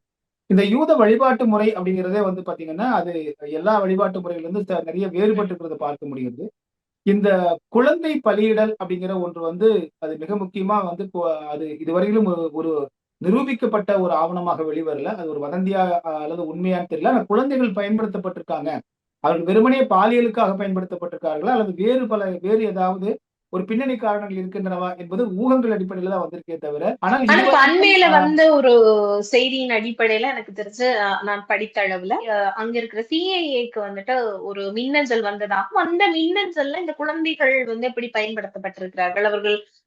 இந்த யூத வழிபாட்டு முறை அப்படிங்கிறதே வந்து பாத்தீங்கன்னா, அது எல்லா வழிபாட்டு முறையிலிருந்து நிறைய வேறுபட்டு இருக்கிறத பார்க்க முடியுது. இந்த குழந்தை பலியிடல் அப்படிங்கிற ஒன்று வந்து அது மிக முக்கியமா வந்து அது இதுவரையிலும் ஒரு ஒரு நிரூபிக்கப்பட்ட ஒரு ஆவணமாக வெளிவரல. அது ஒரு வதந்தியா அல்லது உண்மையான்னு தெரியல. ஆனா குழந்தைகள் பயன்படுத்தப்பட்டிருக்காங்க. அவர்கள் வெறுமனே பாலியலுக்காக பயன்படுத்தப்பட்டிருக்கார்களா? அல்லது வேறு ஏதாவது ஒரு பின்னணி காரணங்கள் இருக்கின்றனவா என்பது ஊகங்கள் அடிப்படையில தான் வந்திருக்கே தவிர, ஆனால் ஆனா இப்ப இதுவரைக்கும் அண்மையில வந்த ஒரு செய்தியின் அடிப்படையில எனக்கு தெரிஞ்சு நான் படித்த அளவுல அங்க இருக்கிற சிஐஏக்கு வந்துட்டு ஒரு மின்னஞ்சல் வந்ததாகவும், அந்த மின்னஞ்சல்ல இந்த குழந்தைகள் வந்து எப்படி பயன்படுத்தப்பட்டிருக்கிறார்கள்,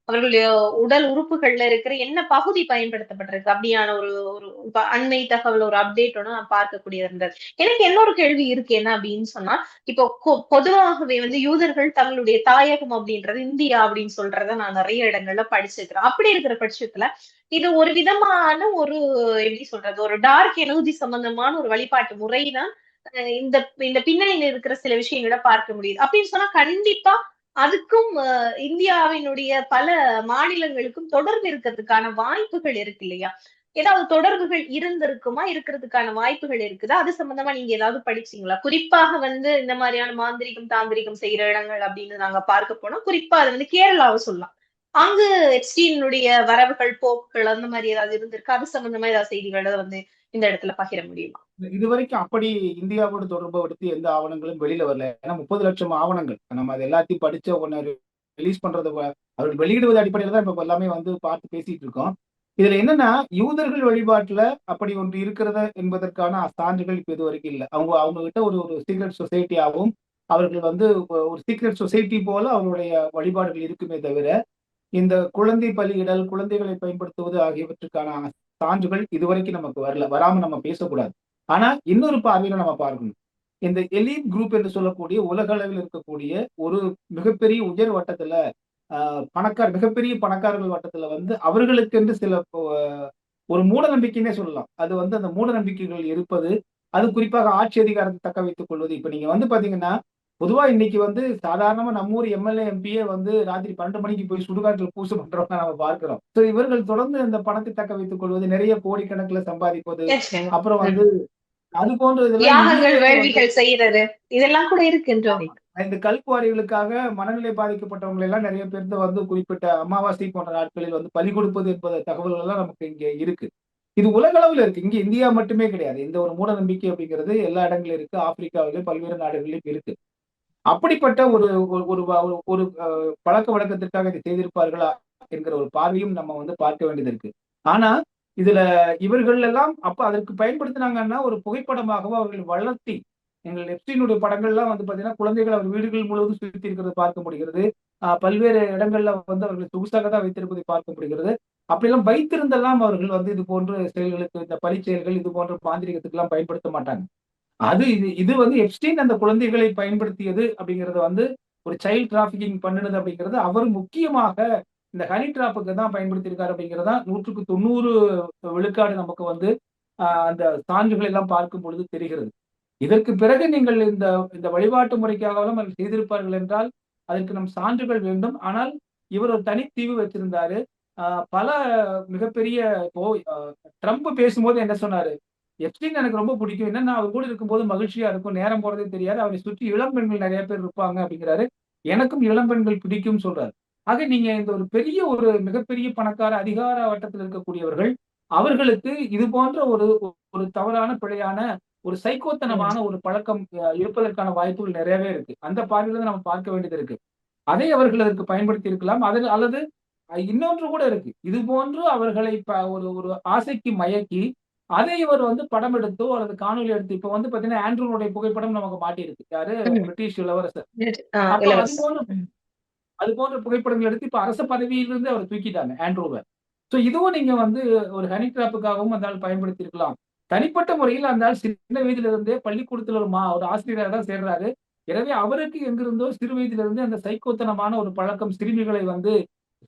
அவர்களுடைய உடல் உறுப்புகள்ல இருக்கிற என்ன பகுதி பயன்படுத்தப்பட்டிருக்கு அப்படியான ஒரு ஒரு அண்மை தகவல், ஒரு அப்டேட்டோட நான் பார்க்கக்கூடிய இருந்தது. எனக்கு இன்னொரு கேள்வி இருக்கு என்ன அப்படின்னு சொன்னா, இப்போ பொதுவாகவே வந்து யூதர்கள் தங்களுடைய தாயகம் அப்படின்றது இந்தியா அப்படின்னு சொல்றத நான் நிறைய இடங்கள்ல படிச்சிருக்கிறேன். அப்படி இருக்கிற பட்சத்துல இது ஒரு விதமான ஒரு எப்படி சொல்றது, ஒரு டார்க் எனர்ஜி சம்பந்தமான ஒரு வழிபாட்டு முறைதான் இந்த இந்த பின்னணியில இருக்கிற சில விஷயங்களை பார்க்க முடியுது. அப்படின்னு சொன்னா கண்டிப்பா அதுக்கும் இந்தியாவினுடைய பல மாநிலங்களுக்கும் தொடர்பு இருக்கிறதுக்கான வாய்ப்புகள் இருக்கு இல்லையா? ஏதாவது தொடர்புகள் இருந்திருக்குமா? இருக்கிறதுக்கான வாய்ப்புகள் இருக்குதா? அது சம்பந்தமா நீங்க ஏதாவது படிச்சீங்களா? குறிப்பாக வந்து இந்த மாதிரியான மாந்திரீகம், தாந்திரிகம் செய்யற இடங்கள் அப்படின்னு நாங்க பார்க்க போனோம். குறிப்பா அது வந்து கேரளாவை சொல்லலாம். அங்கு எப்ஸ்டீனுடைய வரவுகள், போக்குகள் அந்த மாதிரி ஏதாவது இருந்திருக்கு? அது சம்பந்தமா ஏதாவது செய்திகளை வந்து இந்த இடத்துல பகிர முடியுமா? இதுவரைக்கும் அப்படி இந்தியாவோட தொடர்புபடுத்தி எந்த ஆவணங்களும் வெளியில வரல. ஏன்னா 30 லட்சம் ஆவணங்கள். நம்ம அது எல்லாத்தையும் படிச்ச ஒண்ணு ரிலீஸ் பண்றது அவர்கள் வெளியிடுவது அடிப்படையில தான் இப்ப எல்லாமே வந்து பார்த்து பேசிட்டு இருக்கோம். இதுல என்னன்னா, யூதர்கள் வழிபாட்டுல அப்படி ஒன்று இருக்கிறத என்பதற்கான சான்றுகள் இப்ப இதுவரைக்கும் இல்ல. அவங்க கிட்ட ஒரு ஒரு சீக்ரெட் சொசைட்டியாவும், அவர்கள் வந்து ஒரு சீக்ரெட் சொசைட்டி போல அவர்களுடைய வழிபாடுகள் இருக்குமே தவிர, இந்த குழந்தை பலியிடல், குழந்தைகளை பயன்படுத்துவது ஆகியவற்றுக்கான சான்றுகள் இதுவரைக்கும் நமக்கு வரல. வராம நம்ம பேசக்கூடாது. ஆனா இன்னொரு பார்வையில நம்ம பார்க்கணும். இந்த எலீட் குரூப் என்று சொல்லக்கூடிய உலக அளவில் இருக்கக்கூடிய ஒரு மிகப்பெரிய உயர் வட்டத்துல மிகப்பெரிய பணக்காரர்கள் வட்டத்துல வந்து அவர்களுக்கென்று சில ஒரு மூட நம்பிக்கைன்னே சொல்லலாம். அது வந்து அந்த மூட நம்பிக்கைகள் இருப்பது, அது குறிப்பாக ஆட்சி அதிகாரத்தை தக்க வைத்துக் கொள்வது. இப்ப நீங்க வந்து பாத்தீங்கன்னா, பொதுவா இன்னைக்கு வந்து சாதாரணமா நம்ம ஊர் எம்எல்ஏ, எம்பியே வந்து ராத்திரி 12 மணிக்கு போய் சுடுகாட்டுல பூசை பண்றவங்க நம்ம பார்க்கிறோம். சோ இவர்கள் தொடர்ந்து இந்த பணத்தை தக்க வைத்துக் கொள்வது, நிறைய கோடிக்கணக்குல சம்பாதிப்பது, அப்புறம் வந்து அது போன்ற தியாகங்கள், இதெல்லாம் வேள்விகள் செய்யறது இதெல்லாம் கூட இருக்கின்ற இந்த கல்குவாரிகளுக்காக மனநிலை பாதிக்கப்பட்டவங்க எல்லாம் நிறைய பேர்த்த வந்து குறிப்பிட்ட அமாவாசை போன்ற நாட்களில் வந்து பலி கொடுப்பது என்பது தகவல்கள் எல்லாம் நமக்கு இங்க இருக்கு. இது உலக அளவுல இருக்கு. இங்க இந்தியா மட்டுமே கிடையாது. இந்த ஒரு மூட நம்பிக்கை அப்படிங்கிறது எல்லா இடங்களிலும் இருக்கு. ஆப்பிரிக்காவிலும் பல்வேறு நாடுகளிலும் இருக்கு. அப்படிப்பட்ட ஒரு ஒரு ஒரு பழக்க வழக்கத்திற்காக இதை செய்திருப்பார்களா என்கிற ஒரு பார்வையும் நம்ம வந்து பார்க்க வேண்டியது இருக்கு. ஆனா இதுல இவர்கள் எல்லாம் அப்ப அதற்கு பயன்படுத்தினாங்கன்னா ஒரு புகைப்படமாகவோ அவர்கள் வளர்த்தி எங்கள் எப்ஸ்டீனுடைய படங்கள்லாம் வந்து பாத்தீங்கன்னா குழந்தைகள் அவர் வீடுகள் முழுவதும் சுற்றி இருக்கிறது பார்க்க முடிகிறது. பல்வேறு இடங்கள்ல வந்து அவர்கள் சொகுசாக தான் வைத்திருப்பதை பார்க்க முடிகிறது. அப்படியெல்லாம் வைத்திருந்தெல்லாம் அவர்கள் வந்து இது போன்ற செயல்களுக்கு, இந்த பலி செயல்கள், இது போன்ற மாந்திரிகத்துக்கு எல்லாம் பயன்படுத்த மாட்டாங்க. இது வந்து எப்ஸ்டீன் அந்த குழந்தைகளை பயன்படுத்தியது அப்படிங்கறத வந்து ஒரு சைல்ட் டிராபிகிங் பண்ணுனது அப்படிங்கிறது அவர் முக்கியமாக இந்த ஹனி டிராப்புக்கு தான் பயன்படுத்தியிருக்காரு அப்படிங்கிறதா 100க்கு 90 விழுக்காடு நமக்கு வந்து அந்த சான்றுகள் எல்லாம் பார்க்கும் பொழுது தெரிகிறது. இதற்கு பிறகு நீங்கள் இந்த இந்த வழிபாட்டு முறைக்காகவும் அவர்கள் செய்திருப்பார்கள் என்றால் அதற்கு நம் சான்றுகள் வேண்டும். ஆனால் இவர் ஒரு தனித்தீவு வச்சிருந்தாரு. பல மிகப்பெரிய இப்போ ட்ரம்ப் பேசும்போது என்ன சொன்னாரு? எப்ஸ்டீன் எனக்கு ரொம்ப பிடிக்கும். என்னன்னா அவர் கூட இருக்கும்போது மகிழ்ச்சியா இருக்கும். நேரம் போறதே தெரியாது. அவரை சுற்றி இளம் பெண்கள் நிறைய பேர் இருப்பாங்க அப்படிங்கிறாரு. எனக்கும் இளம் பெண்கள் பிடிக்கும் சொல்றாரு. ஆக நீங்க இந்த ஒரு பெரிய ஒரு மிகப்பெரிய பணக்கார அதிகார வட்டத்தில் இருக்கக்கூடியவர்கள், அவர்களுக்கு இது போன்ற ஒரு ஒரு தவறான, பிழையான, ஒரு சைக்கோத்தனமான ஒரு பழக்கம் இருப்பதற்கான வாய்ப்புகள் நிறையவே இருக்கு. அந்த பார்வையில நம்ம பார்க்க வேண்டியது இருக்கு. அதை அவர்கள் அதற்கு பயன்படுத்தி இருக்கலாம். அல்லது இன்னொன்று கூட இருக்கு. இது போன்று அவர்களை ஒரு ஒரு ஆசைக்கு மயக்கி, அதை இவர் வந்து படம் எடுத்தோ அல்லது காணொலி எடுத்து இப்ப வந்து பாத்தீங்கன்னா ஆண்ட்ரூனுடைய புகைப்படம் நமக்கு மாட்டியிருக்கு. யாரு? பிரிட்டிஷ் இளவரசர். அப்ப அது போன்ற புகைப்படங்கள் எடுத்து இப்ப அரச பதவியிலிருந்து அவர் தூக்கிட்டாங்க ஆண்ட்ரூவ. சோ இதுவும் நீங்க வந்து ஒரு ஹனி டிராப்புக்காகவும் அந்த ஆள் பயன்படுத்தி இருக்கலாம். தனிப்பட்ட முறையில் அந்த ஆள் சின்ன வயதில இருந்தே பள்ளிக்கூடத்துல ஒரு ஆசிரியரா தான் சேர்றாரு. எனவே அவருக்கு எங்கிருந்தோ சிறு வயதிலிருந்து அந்த சைக்கோத்தனமான ஒரு பழக்கம், சிறுமிகளை வந்து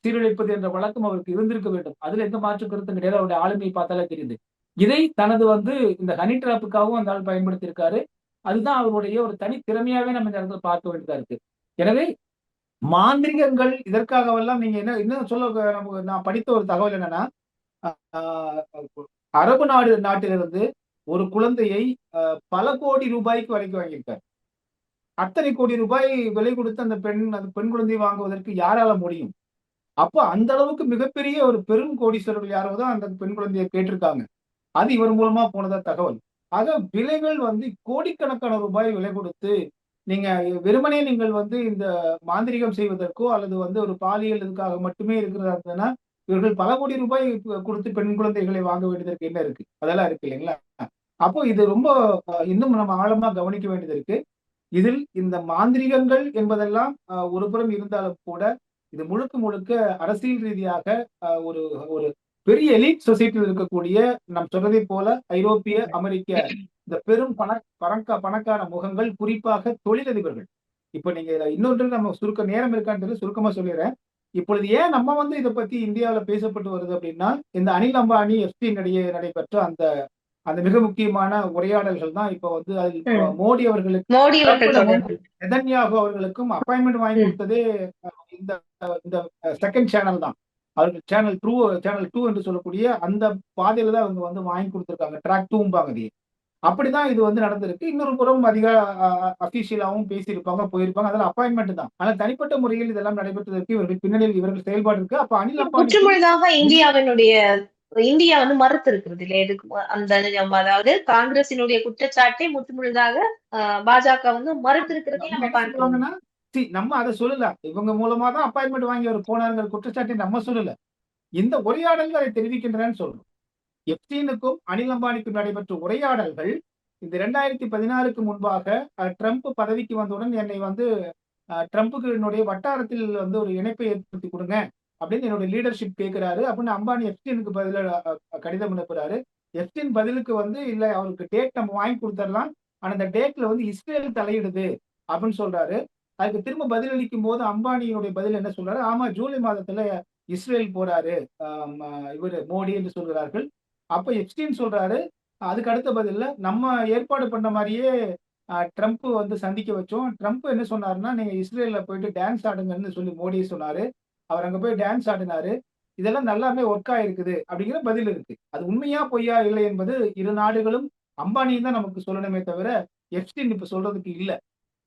சீரழிப்பது என்ற வழக்கம் அவருக்கு இருந்திருக்க வேண்டும். அதுல எந்த மாற்று கருத்தும் கிடையாது. அவருடைய ஆளுமையை பார்த்தாலே தெரியுது. இதை தனது வந்து இந்த ஹனி டிராப்புக்காகவும் அந்த ஆள் பயன்படுத்தி இருக்காரு. அதுதான் அவருடைய ஒரு தனி திறமையாவே நம்ம இந்த இடத்துல பார்க்க வேண்டியதா இருக்கு. எனவே மாந்திரிகங்கள் இதற்காகவெல்லாம் நீங்க என்ன இன்னும் நமக்கு நான் படித்த ஒரு தகவல் என்னன்னா, அ அரபு நாட்டிலிருந்து ஒரு குழந்தையை பல கோடி ரூபாய்க்கு விலைக்கு வாங்கியிருக்கார். அத்தனை கோடி ரூபாய் விலை கொடுத்து அந்த பெண் குழந்தையை வாங்குவதற்கு யாரால முடியும்? அப்ப அந்த அளவுக்கு மிகப்பெரிய ஒரு பெரும் கோடீஸ்வரர்கள் யாரோ தான் அந்த பெண் குழந்தையை கேட்டிருக்காங்க. அது இவர் மூலமா போனதா தகவல். ஆக விலைகள் வந்து கோடிக்கணக்கான ரூபாய் விலை கொடுத்து, நீங்க வெறுமனே நீங்கள் வந்து இந்த மாந்திரீகம் செய்வதற்கோ, அல்லது வந்து ஒரு பாலியல் இதுக்காக மட்டுமே இருக்கிறதா இருந்ததுன்னா, இவர்கள் பல கோடி ரூபாய் குடுத்து பெண் குழந்தைகளை வாங்க வேண்டியதற்கு என்ன இருக்கு? அதெல்லாம் இருக்கு இல்லைங்களா? அப்போ இது ரொம்ப இன்னும் நம்ம ஆழமா கவனிக்க வேண்டியது இருக்கு. இதில் இந்த மாந்திரீகங்கள் என்பதெல்லாம் ஒருபுறம் இருந்தாலும் கூட, இது முழுக்க முழுக்க அரசியல் ரீதியாக ஒரு ஒரு பெரிய எலிட் சொசைட்டியில் இருக்கக்கூடிய நாம் சொன்னதைப் போல ஐரோப்பிய, அமெரிக்க இந்த பெரும் பணக்கார முகங்கள், குறிப்பாக தொழிலதிபர்கள். இப்ப நீங்க இன்னொன்று நம்ம நேரம் இருக்கான்னு தெரியல, சுருக்கமா சொல்லிடுறேன். இப்பொழுது ஏன் நம்ம வந்து இத பத்தி இந்தியாவுல பேசப்பட்டு வருது அப்படின்னா, இந்த அனில் அம்பானி, எப்ஸ்டீன் இடையே நடைபெற்ற அந்த அந்த மிக முக்கியமான உரையாடல்கள் தான் இப்ப வந்து அதில் மோடி அவர்களுக்கு நெதன்யாகு அவர்களுக்கும் அப்பாயின்மெண்ட் வாங்கி கொடுத்ததே இந்த இந்த செகண்ட் சேனல் தான். அவர்கள் சேனல் 2 என்று சொல்லக்கூடிய அந்த பாதையில தான் அவங்க வந்து வாங்கி கொடுத்திருக்காங்க. ட்ராக் 2ம்பாங்க அது. அப்படிதான் இது வந்து நடந்திருக்கு. இன்னொரு புறம் அபிஷியலாவும் பேசியிருப்பாங்க, போயிருப்பாங்க. அதெல்லாம் அப்பாயின்மெண்ட் தான். ஆனா தனிப்பட்ட முறையில் இதெல்லாம் நடைபெற்றதற்கு பின்னணியில் இவர்கள் செயல்பாடு இருக்கு. அப்ப அனில் அம்பானி முற்றுமுழுதாக இந்தியா வந்து மறுத்து இருக்கிறது இல்ல எதுக்கு அந்த அதாவது காங்கிரசினுடைய குற்றச்சாட்டை முற்றுமுழுதாக பாஜக வந்து மறுத்து இருக்கிறதே நம்ம பார்க்கிறோம். நம்ம அதை சொல்லல. இவங்க மூலமா தான் அப்பாயின்மெண்ட் வாங்கி அவர் போனாருங்கிற குற்றச்சாட்டை நம்ம சொல்லல. இந்த உரையாடல்கள் அதை தெரிவிக்கின்றன சொல்றோம். எப்ஸ்டீனுக்கும் அனில் அம்பானிக்கும் நடைபெற்ற உரையாடல்கள் இந்த 2016க்கு முன்பாக ட்ரம்ப் பதவிக்கு வந்தவுடன் என்னை வந்து ட்ரம்ப்புக்கு என்னுடைய வட்டாரத்தில் வந்து ஒரு இணைப்பை ஏற்படுத்தி கொடுங்க அப்படின்னு என்னுடைய லீடர்ஷிப் கேட்கிறாரு. அப்படின்னு அம்பானி எப்ஸ்டீனுக்கு பதில கடிதம் அனுப்புறாரு. எப்ஸ்டீன் பதிலுக்கு வந்து இல்ல அவருக்கு டேட் நம்ம வாங்கி கொடுத்துடலாம். ஆனா அந்த டேட்ல வந்து இஸ்ரேல் தலையிடுது அப்படின்னு சொல்றாரு. அதுக்கு திரும்ப பதிலளிக்கும் போது அம்பானியுடைய பதில் என்ன சொல்றாரு? ஆமா, ஜூலை மாதத்துல இஸ்ரேல் போறாரு இவரு மோடி என்று சொல்கிறார்கள். அப்ப எப்ஸ்டீன் சொல்றாரு, அதுக்கு அடுத்த பதில்ல நம்ம ஏற்பாடு பண்ண மாதிரியே ட்ரம்ப் வந்து சந்திக்க வச்சோம். ட்ரம்ப் என்ன சொன்னாருன்னா, நீங்க இஸ்ரேல்ல போயிட்டு டான்ஸ் ஆடுங்கன்னு சொல்லி மோடி சொன்னாரு. அவர் அங்க போய் டான்ஸ் ஆடினாரு. இதெல்லாம் நல்லாமே ஒர்க் ஆயிருக்குது அப்படிங்கிற பதில் இருக்கு. அது உண்மையா பொய்யா இல்லை என்பது இரு நாடுகளும் அம்பானியும் தான் நமக்கு சொல்லணுமே தவிர எப்ஸ்டீன் இப்ப சொல்றதுக்கு இல்ல.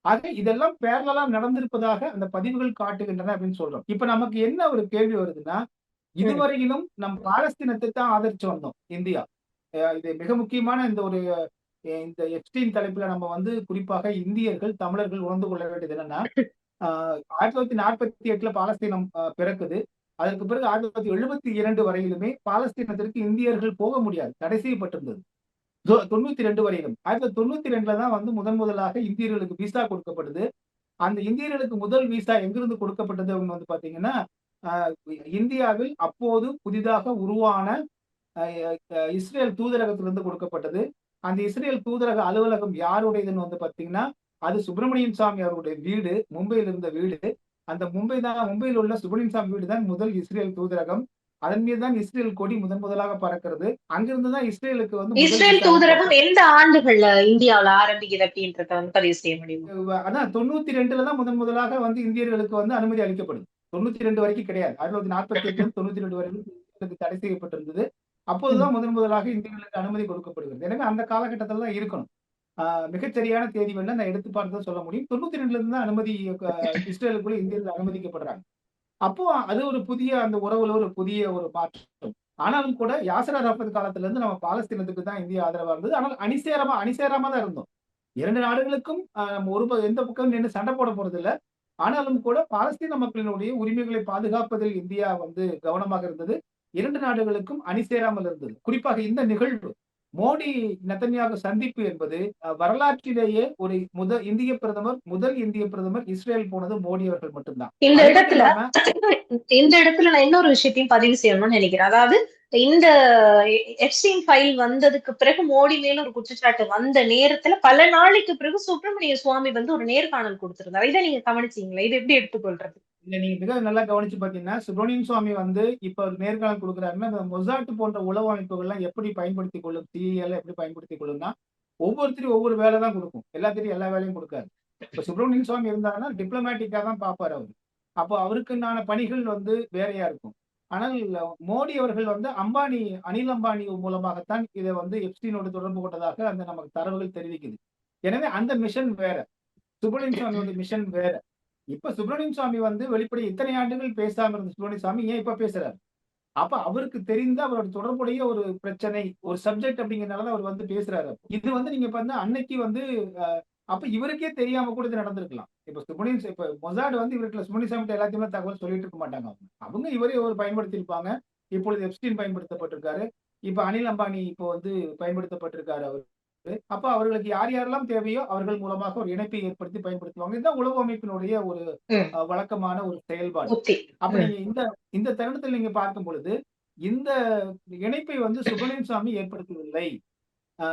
ஆக இதெல்லாம் பேரலா நடந்திருப்பதாக அந்த பதிவுகள் காட்டுகின்றன அப்படின்னு சொல்றோம். இப்ப நமக்கு என்ன ஒரு கேள்வி வருதுன்னா, இதுவரையிலும் நம் பாலஸ்தீனத்தை தான் ஆதரிச்சு வந்தோம் இந்தியா. இது மிக முக்கியமான இந்த எப்ஸ்டீன் தலைப்புல நம்ம வந்து குறிப்பாக இந்தியர்கள், தமிழர்கள் உணர்ந்து கொள்ள வேண்டியது என்னன்னா, 1948ல பாலஸ்தீனம் பிறக்குது. அதற்கு பிறகு 1972 வரையிலுமே பாலஸ்தீனத்திற்கு இந்தியர்கள் போக முடியாது. தடை செய்யப்பட்டிருந்தது. 92 வரையிலும். 1992ல தான் வந்து முதலாக இந்தியர்களுக்கு விசா கொடுக்கப்படுது. அந்த இந்தியர்களுக்கு முதல் விசா எங்கிருந்து கொடுக்கப்பட்டது அப்படின்னு வந்து பாத்தீங்கன்னா, இந்தியாவில் அப்போது புதிதாக உருவான இஸ்ரேல் தூதரகத்திலிருந்து கொடுக்கப்பட்டது. அந்த இஸ்ரேல் தூதரக அலுவலகம் யாருடையதுன்னு வந்து பாத்தீங்கன்னா, அது சுப்பிரமணியன் சாமி அவருடைய வீடு, மும்பையில் இருந்த வீடு. அந்த மும்பையில் உள்ள சுப்பிரமணியன் சாமி வீடு தான் முதல் இஸ்ரேல் தூதரகம். அதன் மீது தான் இஸ்ரேல் கொடி முதலாக பறக்கிறது. அங்கிருந்து தான் இஸ்ரேலுக்கு வந்து இஸ்ரேல் தூதரகம் எந்த ஆண்டுகள்ல இந்தியாவுல ஆரம்பிக்குது அப்படின்றத வந்து பதிவு செய்ய முடியும். அதான் 92ல தான் முதலாக வந்து இந்தியர்களுக்கு வந்து அனுமதி அளிக்கப்படுது. 92 வரைக்கும் கிடையாது. 1948 92 வரைக்கும் தடை செய்யப்பட்டிருந்தது. அப்போதுதான் முதலாக இந்தியர்களுக்கு அனுமதி கொடுக்கப்படுகிறது. எனவே அந்த காலகட்டத்தில் தான் இருக்கணும். மிகச்சரியான தேதி வேணா நான் எடுத்து பார்த்து சொல்ல முடியும். 92ல இருந்து தான் அனுமதி இஸ்ரேலுக்குள்ள இந்தியர்கள் அனுமதிக்கப்படுறாங்க. அப்போ அது ஒரு புதிய அந்த உறவுல ஒரு புதிய ஒரு மாற்றம். ஆனாலும் கூட யாசர் அரஃபத் காலத்துல இருந்து நம்ம பாலஸ்தீனத்துக்கு தான் இந்தியா ஆதரவா இருந்தது. ஆனால் அணிசேராம தான் இருந்தோம். 2 நாடுகளுக்கும் நம்ம எந்த பக்கம் நின்று சண்டை போட போறது இல்ல. ஆனாலும் கூட பாலஸ்தீன மக்களினுடைய உரிமைகளை பாதுகாப்பதில் இந்தியா வந்து கவனமாக இருந்தது. 2 நாடுகளுக்கும் அணிசேராமல் இருந்தது. குறிப்பாக இந்த நிகழ்வு மோடி நெதன்யாகு சந்திப்பு என்பது வரலாற்றிலேயே ஒரு முதல் இந்திய பிரதமர் இஸ்ரேல் போனது மோடி அவர்கள் மட்டும்தான். இந்த இடத்துல நான் இன்னொரு விஷயத்தையும் பதிவு செய்யணும்னு நினைக்கிறேன். அதாவது இந்த எப்ஸ்டீன் ஃபைல் வந்ததுக்கு பிறகு மோடி மேல ஒரு குற்றச்சாட்டு வந்த நேரத்துல பல நாளைக்கு பிறகு சுப்பிரமணிய சுவாமி வந்து ஒரு நேர்காணல் கொடுத்திருந்தாரு. இதை நீங்க கவனிச்சீங்களா? இது எப்படி எடுத்துக்கொள்றது? இல்ல, நீங்க மிக நல்லா கவனிச்சு பாத்தீங்கன்னா, சுப்பிரமணியன் சுவாமி வந்து இப்ப நேர்காணல் கொடுக்குறாருன்னா, இந்த மொசாட் போன்ற உளவு அமைப்புகள்லாம் எப்படி பயன்படுத்திக் கொள்ளும், சிஐஏல எப்படி பயன்படுத்திக் கொள்ளும்னா, ஒவ்வொருத்தரும் ஒவ்வொரு வேலை தான் கொடுக்கும். எல்லாத்திலையும் எல்லா வேலையும் கொடுக்காது. இப்ப சுப்பிரமணியன் சுவாமி இருந்தாருன்னா டிப்ளமேட்டிக்கா தான் பார்ப்பாரு அவரு. அப்போ அவருக்குண்டான பணிகள் வந்து வேறையா இருக்கும். ஆனால் மோடி அவர்கள் வந்து அனில் அம்பானி மூலமாகத்தான் இதை வந்து எப்ஸ்டீனோடு தொடர்பு கொண்டதாக அந்த நமக்கு தரவுகள் தெரிவிக்குது. எனவே அந்த மிஷன் வேற, சுப்பிரமணியன் சுவாமியோட மிஷன் வேற. இப்ப சுப்பிரமணியன் சுவாமி வந்து வெளிப்படை இத்தனை ஆண்டுகள் பேசாம இருந்த சுப்பிரமணியன் சுவாமி ஏன் இப்ப பேசுறாரு? அப்ப அவருக்கு தெரிந்த அவரோட தொடர்புடைய ஒரு பிரச்சனை, ஒரு சப்ஜெக்ட் அப்படிங்கறதுனால அவர் வந்து பேசுறாரு. இது வந்து நீங்க வந்து அன்னைக்கு வந்து அப்ப இவருக்கே தெரியாம கூட இது நடந்திருக்கலாம். இப்ப மொசாட் வந்து இவர்கிட்ட சுப்பிரமணியன் சாமி எல்லாத்தையுமே தகவல் சொல்லிட்டு இருக்க மாட்டாங்க. அவங்க இவரே ஒரு பயன்படுத்தி இருப்பாங்க. இப்பொழுது எப்ஸ்டீன் பயன்படுத்தப்பட்டிருக்காரு. இப்ப அனில் அம்பானி இப்போ வந்து பயன்படுத்தப்பட்டிருக்காரு அவர். அப்ப அவர்களுக்கு யார் யாரெல்லாம் தேவையோ அவர்கள் மூலமாக ஒரு இணைப்பை ஏற்படுத்தி பயன்படுத்துவாங்க. இதுதான் உளவு அமைப்பினுடைய ஒரு வழக்கமான ஒரு செயல்பாடு. அப்ப நீங்க இந்த தருணத்தில் நீங்க பார்க்கும் பொழுது இந்த இணைப்பை வந்து சுப்பிரமணியன் சுவாமி ஏற்படுத்தவில்லை.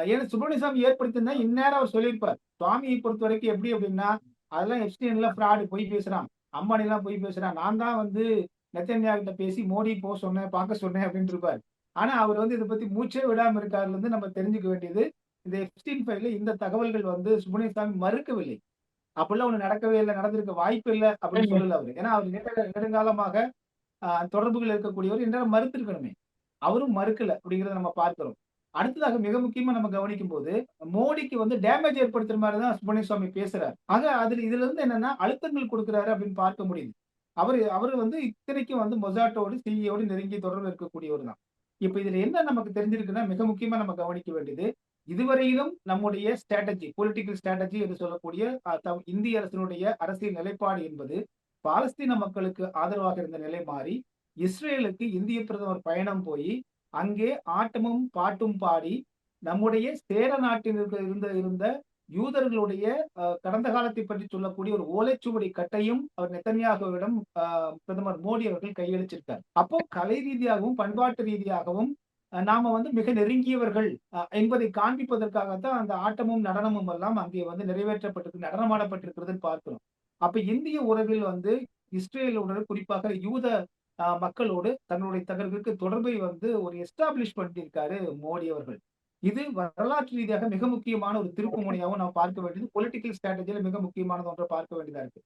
ஏன்னா சுப்பிரமணியன் சாமி ஏற்படுத்தினா இந்நேரம் அவர் சொல்லியிருப்பார். சுவாமியை பொறுத்த வரைக்கும் எப்படி அப்படின்னா, அதெல்லாம் எப்ஸ்டீன் எல்லாம் ஃப்ராடு, பொய் பேசுறான், அம்பானி எல்லாம் பொய் பேசுறான், நான் தான் வந்து நெத்தன்யாஹு கிட்ட பேசி மோடி போக சொன்னேன், பார்க்க சொன்னேன் அப்படின்னு இருப்பார். ஆனா அவர் வந்து இதை பத்தி மூச்சே விடாம இருக்காருல இருந்து நம்ம தெரிஞ்சுக்க வேண்டியது, இந்த எப்ஸ்டீன் ஃபைல்ல இந்த தகவல்கள் வந்து சுப்பிரமணியன் சாமி மறுக்கவில்லை. அப்படிலாம் ஒண்ணு நடக்கவே இல்லை, நடந்திருக்க வாய்ப்பு இல்லை அப்படின்னு சொல்லல அவரு. ஏன்னா அவர் நெடுங்காலமாக தொடர்புகள் இருக்கக்கூடியவர் என்றால் மறுத்திருக்கணுமே. அவரும் மறுக்கல அப்படிங்கறத நம்ம பார்க்கிறோம். அடுத்ததாக மிக முக்கியமா நம்ம கவனிக்கும் போது மோடிக்கு வந்து டேமேஜ் ஏற்படுத்துற மாதிரி தான் சுப்பிரமணியன் சுவாமி பேசுறாரு. ஆக இதுல இருந்து என்னன்னா அழுத்தங்கள் கொடுக்கிறாரு அப்படின்னு பார்க்க முடியுது. அவரு வந்து இத்தனைக்கும் வந்து மொசாட்டோடு சிஇஓடு நெருங்கிய தொடர்பு இருக்கக்கூடியவர் தான். இப்ப இதுல என்ன நமக்கு தெரிஞ்சிருக்குன்னா மிக முக்கியமா நம்ம கவனிக்க வேண்டியது, இதுவரையிலும் நம்முடைய ஸ்ட்ராட்டஜி, பொலிட்டிக்கல் ஸ்ட்ராட்டஜி என்று சொல்லக்கூடிய இந்திய அரசினுடைய அரசியல் நிலைப்பாடு என்பது பாலஸ்தீன மக்களுக்கு ஆதரவாக இருந்த நிலை மாறி இஸ்ரேலுக்கு இந்திய பிரதமர் பயணம் போய் அங்கே ஆட்டமும் பாட்டும் பாடி நம்முடைய சேர நாட்டில் இருந்த யூதர்களுடைய கடந்த காலத்தை பற்றி சொல்லக்கூடிய ஒரு ஓலைச்சுவடி கட்டையும் அவர் நெத்தன்யாகுவிடம் பிரதமர் மோடி அவர்கள் கையளிச்சிருக்கார். அப்போ கலை ரீதியாகவும் பண்பாட்டு ரீதியாகவும் நாம வந்து மிக நெருங்கியவர்கள் என்பதை காண்பிப்பதற்காகத்தான் அந்த ஆட்டமும் நடனமும் எல்லாம் அங்கே வந்து நிறைவேற்றப்பட்டிருக்கு, நடனமாடப்பட்டிருக்கிறதுன்னு பார்க்கிறோம். அப்ப இந்திய உறவில் வந்து இஸ்ரேலுடன் குறிப்பாக யூத மக்களோடு தங்களுக்கு தொடர்பை வந்து ஒரு எஸ்டாப்ளிஷ் பண்ணியிருக்காரு மோடி அவர்கள். இது வரலாற்று ரீதியாக மிக முக்கியமான ஒரு திருப்பு முனையாகவும் நாம் பார்க்க வேண்டியது, பொலிட்டிக்கல் ஸ்ட்ராட்டஜியில மிக முக்கியமானது ஒன்றை பார்க்க வேண்டியதா இருக்கு.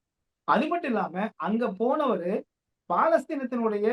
அது மட்டும் இல்லாம அங்க போனவரு பாலஸ்தீனத்தினுடைய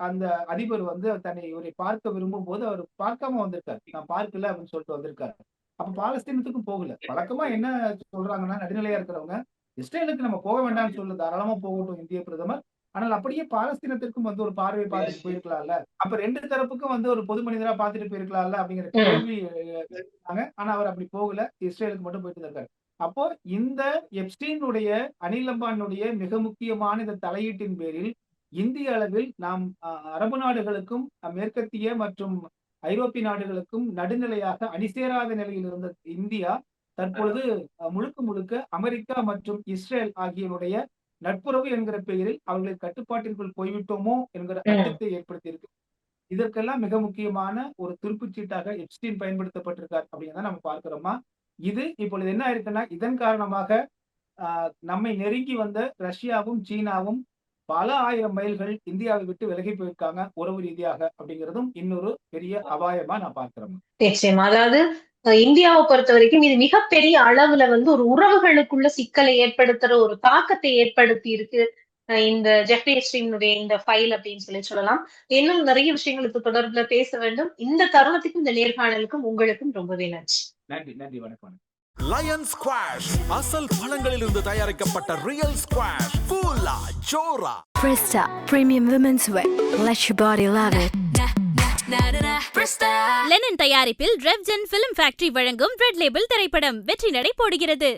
அந்த அதிபர் வந்து தன்னை இவரை பார்க்க விரும்பும் போது அவர் பார்க்காம வந்திருக்காரு. நான் பார்க்கல அப்படின்னு சொல்லிட்டு வந்திருக்காரு. அப்ப பாலஸ்தீனத்துக்கும் போகல. வழக்கமா என்ன சொல்றாங்கன்னா, நடுநிலையா இருக்கிறவங்க இஸ்ரேலுக்கு நம்ம போக வேண்டாம்னு சொல்லு, தாராளமா போகட்டும் இந்திய பிரதமர், ஆனால் அப்படியே பாலஸ்தீனத்திற்கும் வந்து ஒரு பார்வை பார்த்துட்டு போயிருக்கலாம்ல, அப்ப 2 தரப்புக்கும் வந்து ஒரு பொது மனிதரா பார்த்துட்டு போயிருக்கலாம்ல அப்படிங்கிற கேள்வி எழுப்பினாங்க. ஆனா அவர் அப்படி போகல, இஸ்ரேலுக்கு மட்டும் போயிட்டு இருக்காரு. அப்போ இந்த எப்ஸ்டீனுடைய அனில் அம்பானியுடைய மிக முக்கியமான இந்த தலையீட்டின் பேரில் இந்திய அளவில் நாம் அரபு நாடுகளுக்கும் மேற்கத்திய மற்றும் ஐரோப்பிய நாடுகளுக்கும் நடுநிலையாக அணிசேராத நிலையில் இருந்த இந்தியா தற்பொழுது முழுக்க அமெரிக்கா மற்றும் இஸ்ரேல் ஆகியோருடைய நட்புறவு என்கிற பெயரில் அவர்களை கட்டுப்பாட்டிற்குள் போய்விட்டோமோ என்கிற அச்சத்தை ஏற்படுத்தியிருக்கு. இதற்கெல்லாம் மிக முக்கியமான ஒரு துருப்புச்சீட்டாக எப்ஸ்டீன் பயன்படுத்தப்பட்டிருக்கார் அப்படிங்கிறத நம்ம பார்க்கிறோமா. இது இப்பொழுது என்ன இருக்குன்னா, இதன் காரணமாக நம்மை நெருங்கி வந்த ரஷ்யாவும் சீனாவும் பல ஆயிரம் மைல்கள் இந்தியாவை விட்டு விலகி போயிருக்காங்க உறவு ரீதியாக அப்படிங்கிறதும் இன்னொரு பெரிய அபாயமா நான் பார்க்கிறேன். நிச்சயமா. அதாவது இந்தியாவை பொறுத்த வரைக்கும் இது மிகப்பெரிய அளவுல வந்து ஒரு உறவுகளுக்குள்ள சிக்கலை ஏற்படுத்துற ஒரு தாக்கத்தை ஏற்படுத்தி இருக்கு இந்த ஜெஃப்ரி எப்ஸ்டீனுடைய இந்த ஃபைல் அப்படின்னு சொல்லலாம். இன்னும் நிறைய விஷயங்களுக்கு தொடர்புல பேச வேண்டும். இந்த தருணத்துக்கும் இந்த நேர்காணலுக்கும் உங்களுக்கும் ரொம்பவே நன்றி. நன்றி, வணக்கம். லயன் ஸ்குவாஷ் அசல் பழங்களிலிருந்து தயாரிக்கப்பட்ட ரியல் ஸ்குவாஷ் ஃபுல்லா ஜோரா. Presta Premium Women's Wear. Let your body love it. Lenin தயாரிப்பில் ரெவ்ஜென் ஃபிலிம் ஃபேக்டரி வழங்கும் ரெட் லேபிள் திரைப்படம் வெற்றி நடை போடுகிறது.